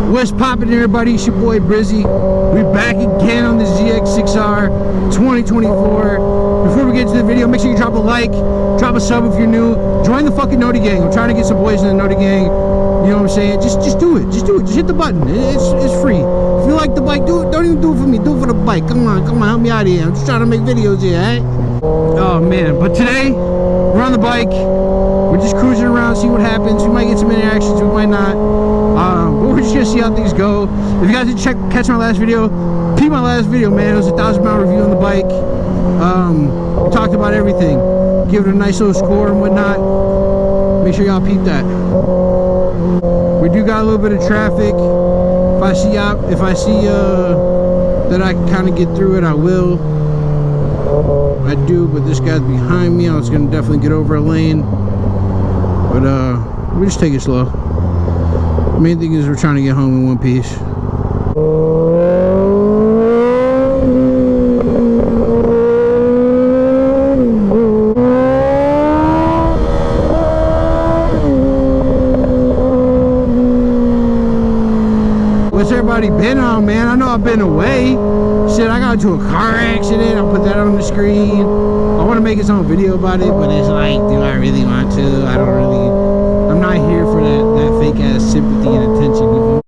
What's poppin', everybody? It's your boy Brizzy. We're back again on the ZX-6R 2024. Before we get to the video, make sure you drop a like, drop a sub if you're new. Join the fucking Noti gang. I'm trying to get some boys in the Noti gang. You know what I'm saying? Just do it. Just do it. Just hit the button. It's free. If you like the bike, do it. Don't even do it for me. Do it for the bike. Come on, help me out here. I'm just trying to make videos here, alright? Oh man, but today we're on the bike. We're just cruising around, see what happens. We might get some interactions, we might not. But we're just gonna see how things go. If you guys didn't catch my last video, peep my last video, man. It was a 1,000-mile review on the bike. We talked about everything. Give it a nice little score and whatnot. Make sure y'all peep that. We do got a little bit of traffic. If I see that I can kind of get through it, I will. I do, but this guy's behind me. I was gonna definitely get over a lane. But we just take it slow. The main thing is we're trying to get home in one piece. What's everybody been on, man? I know I've been away. Shit, I got into a car accident. I'll put that on the screen. I want to make some video about it, but it's like, do I really want to? I don't really. I'm not here for that fake ass sympathy and attention.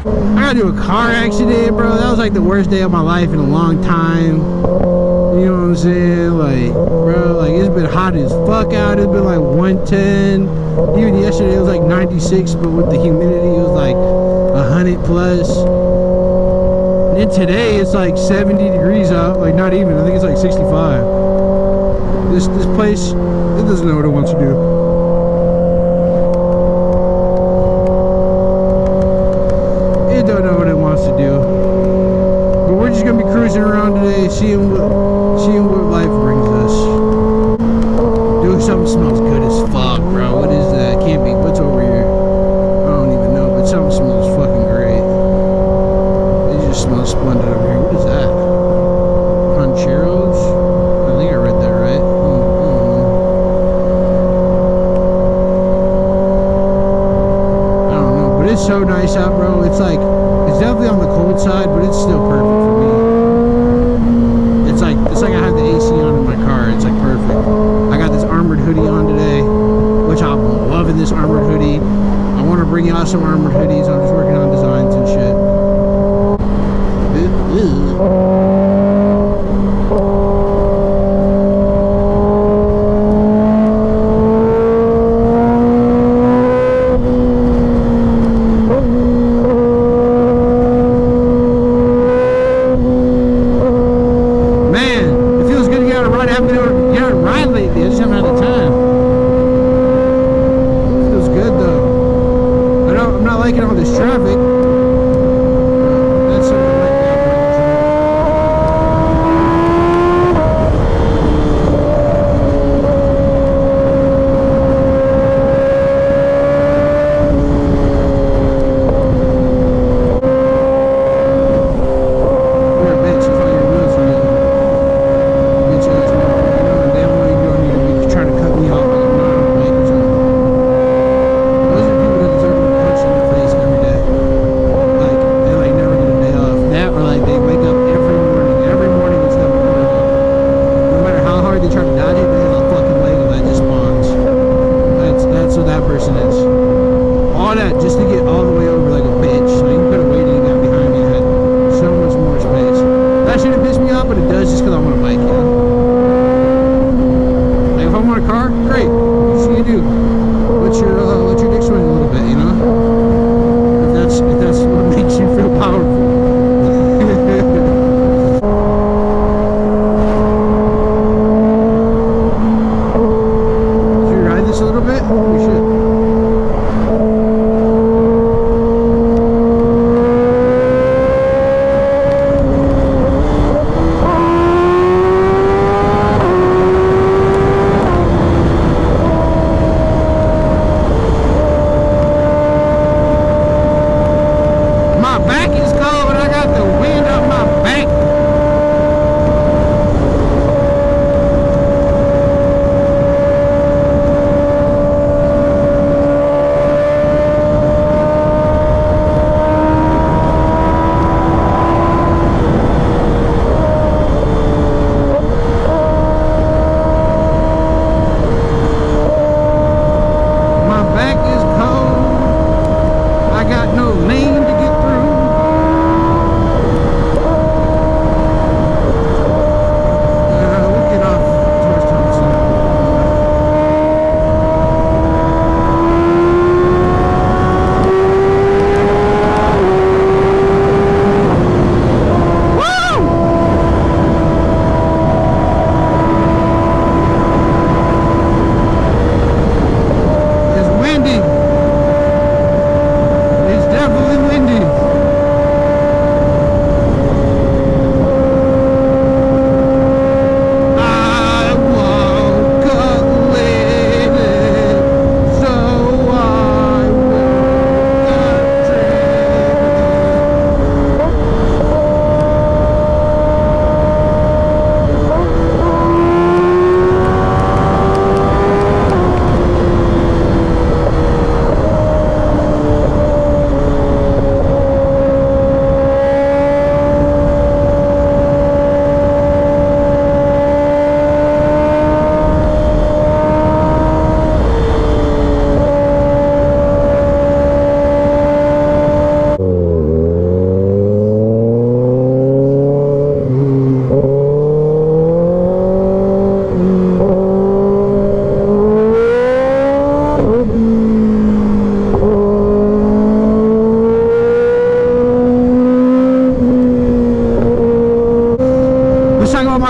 I got into a car accident, bro. That was like the worst day of my life in a long time. You know what I'm saying? Like, bro, like it's been hot as fuck out. It's been like 110. Even yesterday it was like 96, but with the humidity it was like 100 plus. And then today it's like 70 degrees out. Like not even. I think it's like 65. This place, it doesn't know what it wants to do. It don't know what it wants to do. But we're just gonna be cruising around today, seeing what life brings us. Dude, something smells good as fuck, bro. What is that? Can't be. What's over here? I don't even know, but something smells fucking great. It just smells splendid over here. What is that? Rancheros? I think I read that right. I don't know, but it's so nice out, bro. It's like, it's definitely on the cold side, but it's still perfect for me. It's like I have the AC on in my car. It's like perfect. I got this armored hoodie on today, which I'm loving this armored hoodie. I want to bring out some armored hoodies. I'm just working on designs and shit.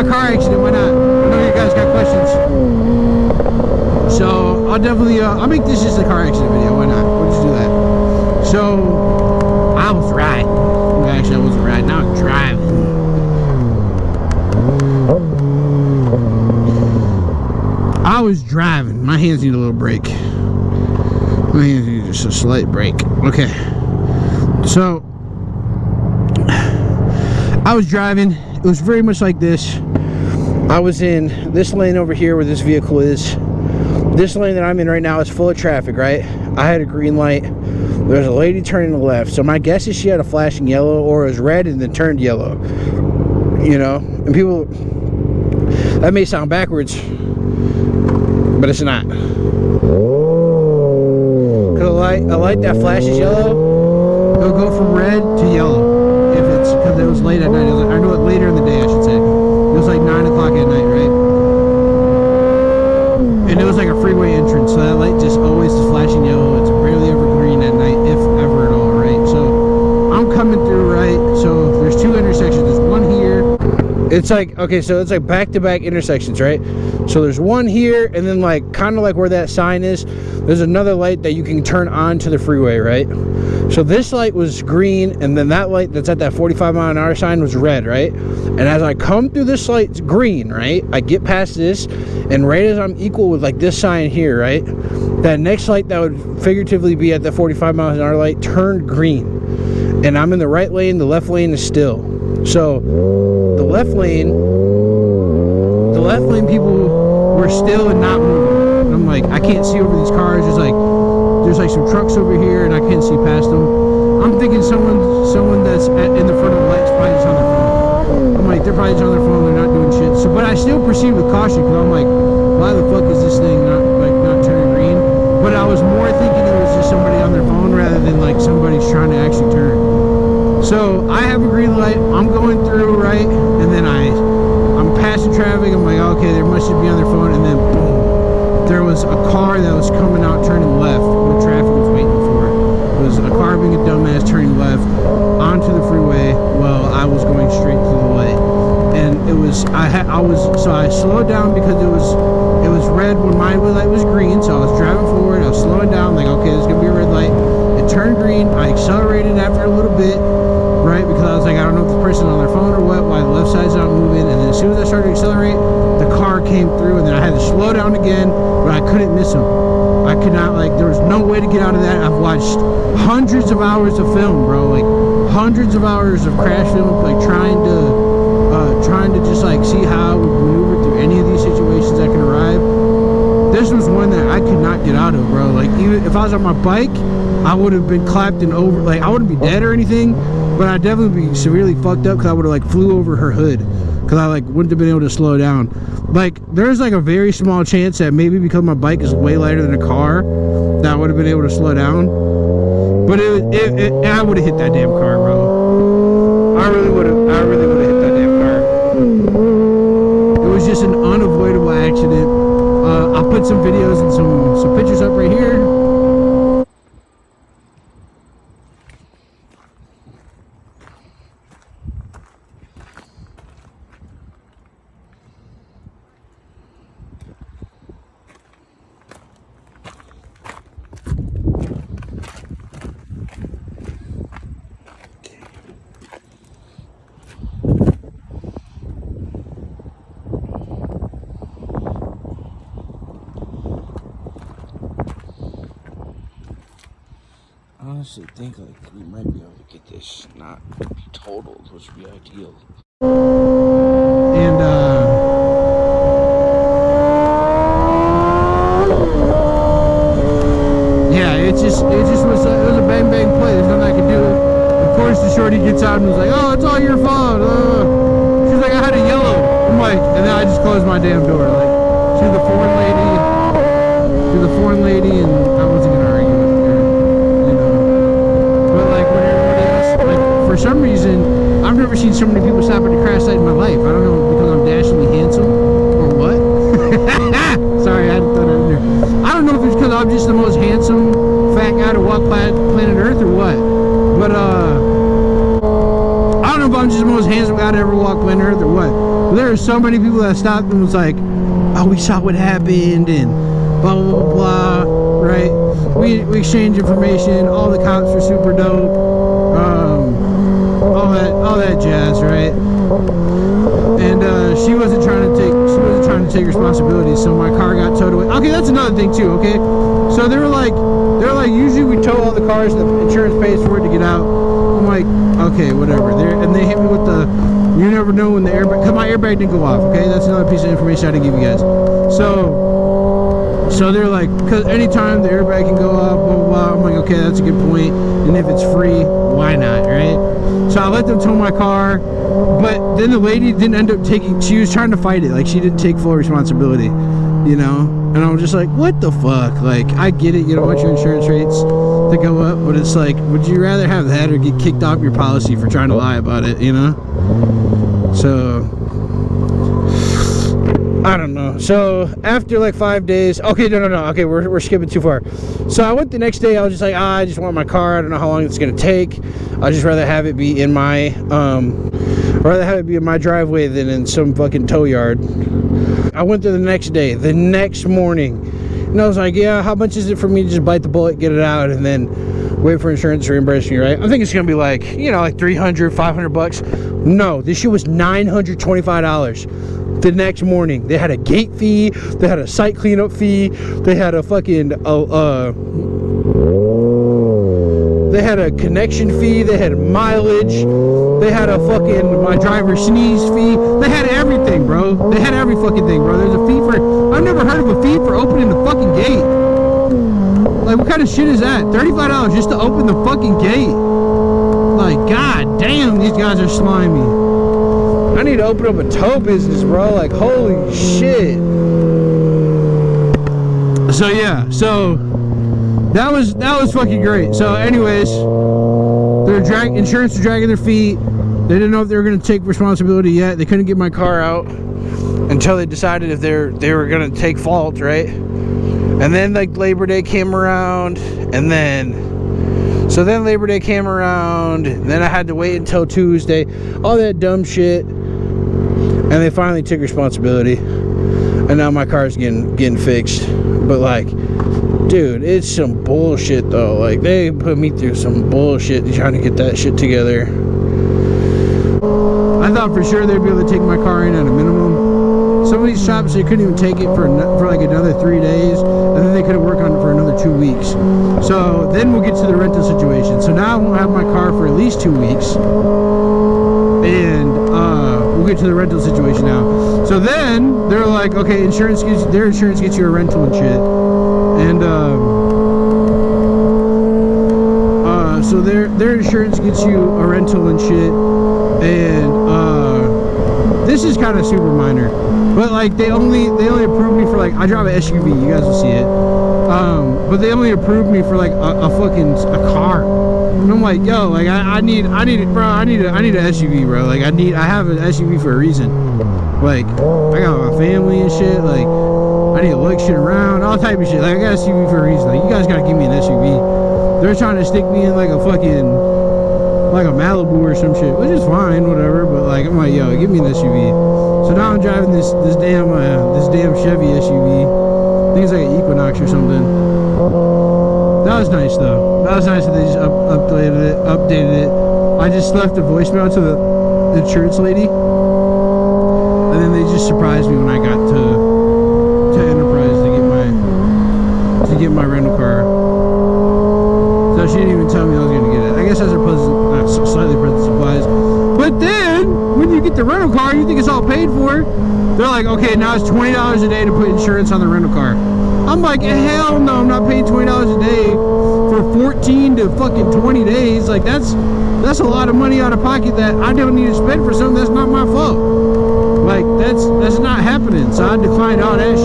about car accident, why not? I know you guys got questions. So I'll definitely I'll make this just a car accident video, why not? We'll just do that. So I was riding. Well, actually I wasn't riding, now I'm driving. I was driving. My hands need a little break. My hands need just a slight break. Okay. So I was driving. It was very much like this. I was in this lane over here where this vehicle is. This lane that I'm in right now is full of traffic, right? I had a green light. There's a lady turning left. So my guess is she had a flashing yellow, or it was red and then turned yellow. You know? And people, that may sound backwards, but it's not. Because a light that flashes yellow, it'll go from red to yellow. If it's, because it was late at night. I know it later in the day, I should say. It was like 9 o'clock at night, right? And it was like a freeway entrance, so that light just always is flashing yellow. It's rarely ever green at night, if ever at all, right? So I'm coming through, right? So there's two intersections. There's one here. It's like, okay, so it's like back-to-back intersections, right? So there's one here, and then like kind of like where that sign is, there's another light that you can turn on to the freeway, right? So this light was green, and then that light that's at that 45-mile-an-hour sign was red, right? And as I come through this light's green, right? I get past this, and right as I'm equal with like this sign here, right? That next light that would figuratively be at the 45-mile-an-hour light turned green. And I'm in the right lane, the left lane is still. So the left lane people were still and not moving. And I'm like, I can't see over these cars. There's like some trucks over here, and I can't see past them. I'm thinking someone that's in the front of the lights probably just on their phone. I'm like, they're probably just on their phone. They're not doing shit. So, but I still proceed with caution because I'm like, why the fuck is this thing not turning green? But I was more thinking it was just somebody on their phone rather than like somebody's trying to actually turn. So I have a green light. I'm going through, right, and then I'm passing traffic. I'm like, okay, they must be on their phone, and then boom, there was a car that was coming out turning left when traffic was waiting for it. It was a car being a dumbass turning left onto the freeway while I was going straight through the light. And it was so I slowed down because it was red when my light was green. So I was driving forward. I was slowing down, like, okay, there's gonna be a red light. It turned green. I accelerated after a little bit, right? Because I was like, I don't know if the person's on their phone or what, why the left side's not moving. And then as soon as I started to accelerate, the car came through, and then I had to slow down again, but I couldn't miss him. I could not, like, there was no way to get out of that. I've watched hundreds of hours of film, bro, like hundreds of hours of crash film, like trying to just like see how I would maneuver through any of these situations that can arrive. This was one that I could not get out of, bro. Like, even if I was on my bike, I would have been clapped and over. Like, I wouldn't be dead or anything, but I'd definitely be severely fucked up because I would have like flew over her hood because I like wouldn't have been able to slow down. Like, there's like a very small chance that maybe because my bike is way lighter than a car that I would have been able to slow down. But I would have hit that damn car, bro. I really would have hit that damn car. It was just an unavoidable accident. I'll put some videos and some pictures up right here. I honestly think like we might be able to get this not be totaled, which would be ideal. And yeah, it was a bang bang play. There's nothing I could do. Of course, the shorty gets out and was like, "Oh, it's all your fault." She's like, "I had a yellow." I'm like, and then I just closed my damn door. Like, she's the foreign lady, and I wasn't gonna argue with her, you know. But like when everybody else, like for some reason, I've never seen so many people stop at a crash site in my life. I don't know because I'm dashingly handsome or what. Sorry, I had to throw that in there. I don't know if it's because I'm just the most handsome fat guy to walk planet Earth or what. But I don't know if I'm just the most handsome guy to ever walk planet Earth or what. There are so many people that stopped and was like, oh, we saw what happened and blah blah blah blah, right? We exchanged information. All the cops were super dope. All that jazz, right? And she wasn't trying to take responsibility, so my car got towed away. Okay, that's another thing too. Okay, so they were like usually we tow all the cars, the insurance pays for it to get out. I'm like, okay, whatever. And they hit me with the, you never know when the airbag, because my airbag didn't go off. Okay, that's another piece of information I didn't give you guys. So they're like, because anytime the airbag can go off, blah blah blah. I'm like, okay, that's a good point. And if it's free, why not, right? So I let them tow my car, but then the lady didn't end up taking, she was trying to fight it, like she didn't take full responsibility, you know? And I was just like, what the fuck? Like, I get it, you don't want your insurance rates to go up, but it's like, would you rather have that or get kicked off your policy for trying to lie about it, you know? So, I don't know. So after like 5 days, okay, no, okay, we're skipping too far. So I went the next day. I was just like, I just want my car. I don't know how long it's gonna take. I'd just rather have it be in my driveway than in some fucking tow yard. I went there the next day, the next morning, and I was like, yeah, how much is it for me to just bite the bullet, get it out, and then wait for insurance to reimburse me, right? I think it's gonna be like, you know, like 300, 500 bucks. No, this shit was $925 the next morning. They had a gate fee, they had a site cleanup fee, they had a fucking they had a connection fee, they had mileage, they had a fucking my driver sneeze fee, they had everything, bro. They had every fucking thing, bro. There's a fee for, I've never heard of a fee for opening the fucking gate. Like, what kind of shit is that? $35 just to open the fucking gate. Like, god damn, these guys are slimy. I need to open up a tow business, bro. Like, holy shit. So yeah, so that was fucking great. So anyways, insurance was dragging their feet. They didn't know if they were gonna take responsibility yet. They couldn't get my car out until they decided if they were gonna take fault, right? And then like Labor Day came around, and then Labor Day came around, and then I had to wait until Tuesday, all that dumb shit, and they finally took responsibility, and now my car's getting fixed. But like, dude, it's some bullshit though. Like, they put me through some bullshit trying to get that shit together. I thought for sure they'd be able to take my car in at a minimum. Some of these shops, they couldn't even take it for like another 3 days, and then they couldn't work on it for another 2 weeks. So then we'll get to the rental situation. So now I won't have my car for at least 2 weeks, and we'll get to the rental situation now. So then they're like, okay, their insurance gets you a rental and shit, and so their insurance gets you a rental and shit, and this is kind of super minor, but like they only approved me for, like, I drive an SUV, you guys will see it, but they only approved me for like a car, and I'm like, yo, like I need it, bro. I need a SUV, bro. Like I have an SUV for a reason. Like, I got my family and shit. Like, I need to look shit around, all type of shit. Like, I got an SUV for a reason. Like, you guys gotta give me an SUV. They're trying to stick me in like a Malibu or some shit, which is fine, whatever. But like, I'm like, yo, give me an SUV. So now I'm driving this damn Chevy SUV. I think it's like an Equinox or something. That was nice though. That was nice that they just updated it. I just left a voicemail to the insurance lady, and then they just surprised me when I got to Enterprise to get my rental car. So she didn't even tell me I was gonna get it. I guess that's slightly present supplies. But then when you get the rental car, you think it's all paid for. They're like, okay, now it's $20 a day to put insurance on the rental car. I'm like, hell no, I'm not paying $20 a day for 14 to fucking 20 days. Like, that's a lot of money out of pocket that I don't need to spend for something that's not my fault. Like, that's not happening. So I declined all that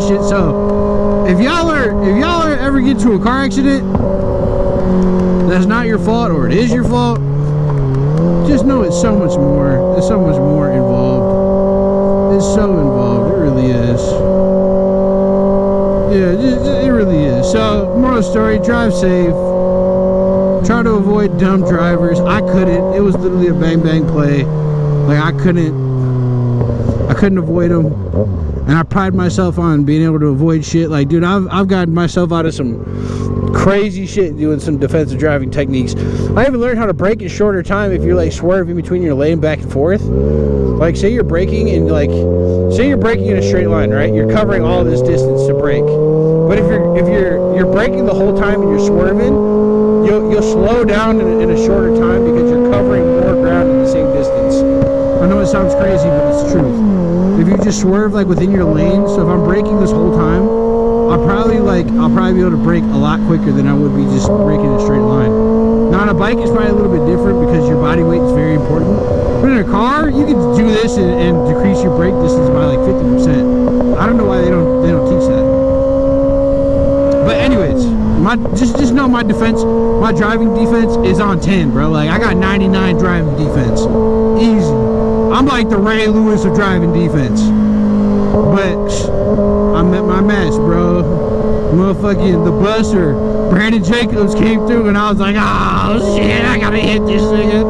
shit. So if y'all are ever get to a car accident that's not your fault, or it is your fault, just know it's so much more. There's so much more involved. It's so involved. It really is. Yeah, it really is. So, moral story: drive safe. Try to avoid dumb drivers. I couldn't. It was literally a bang bang play. Like I couldn't avoid them. And I pride myself on being able to avoid shit. Like, dude, I've gotten myself out of some crazy shit doing some defensive driving techniques. I even learned how to brake in shorter time if you're like swerving between your lane back and forth. Like, say you're braking and say you're braking in a straight line, right? You're covering all this distance to brake. But if you're braking the whole time and you're swerving, you'll slow down in a shorter time because you're covering more ground in the same distance. I know it sounds crazy, but it's the truth. If you just swerve like within your lane, so if I'm braking this whole time, I'll probably be able to brake a lot quicker than I would be just braking in a straight line. Now on a bike it's probably a little bit different because your body weight is very important. But in a car, you can do this and decrease your brake distance by like 50%. I don't know why they don't teach that. But anyways, just know my driving defense is on 10, bro. Like I got 99 driving defense, easy. I'm like the Ray Lewis of driving defense. But I'm at my match, bro. Motherfucking the buster, Brandon Jacobs came through, and I was like, oh shit, I gotta hit this nigga.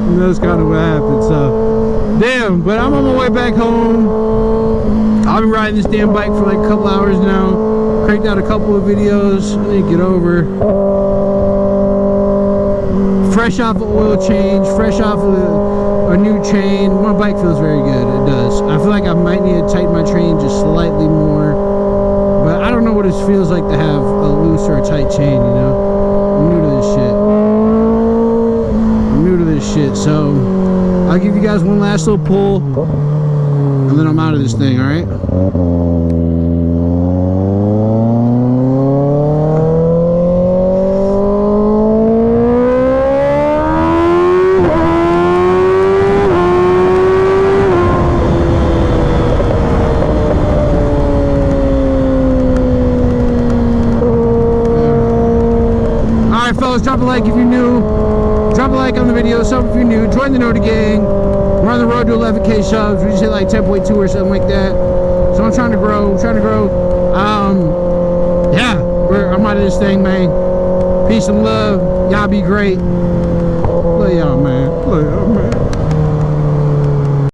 And that's kind of what happened. So, damn. But I'm on my way back home. I've been riding this damn bike for like a couple hours now. Cranked out a couple of videos. I need to get over. Fresh off an oil change, fresh off a new chain. My bike feels very good. It does. I feel like I might need to tighten my chain just slightly more, but I don't know what it feels like to have a loose or a tight chain, you know. I'm new to this shit. So I'll give you guys one last little pull and then I'm out of this thing. All right. Drop a like if you're new. Drop a like on the video, sub if you're new. Join the Nota gang. We're on the road to 11K subs. We just hit like 10.2 or something like that. So I'm trying to grow. Yeah, I'm out of this thing, man. Peace and love. Y'all be great. Love y'all, man. Love y'all, man.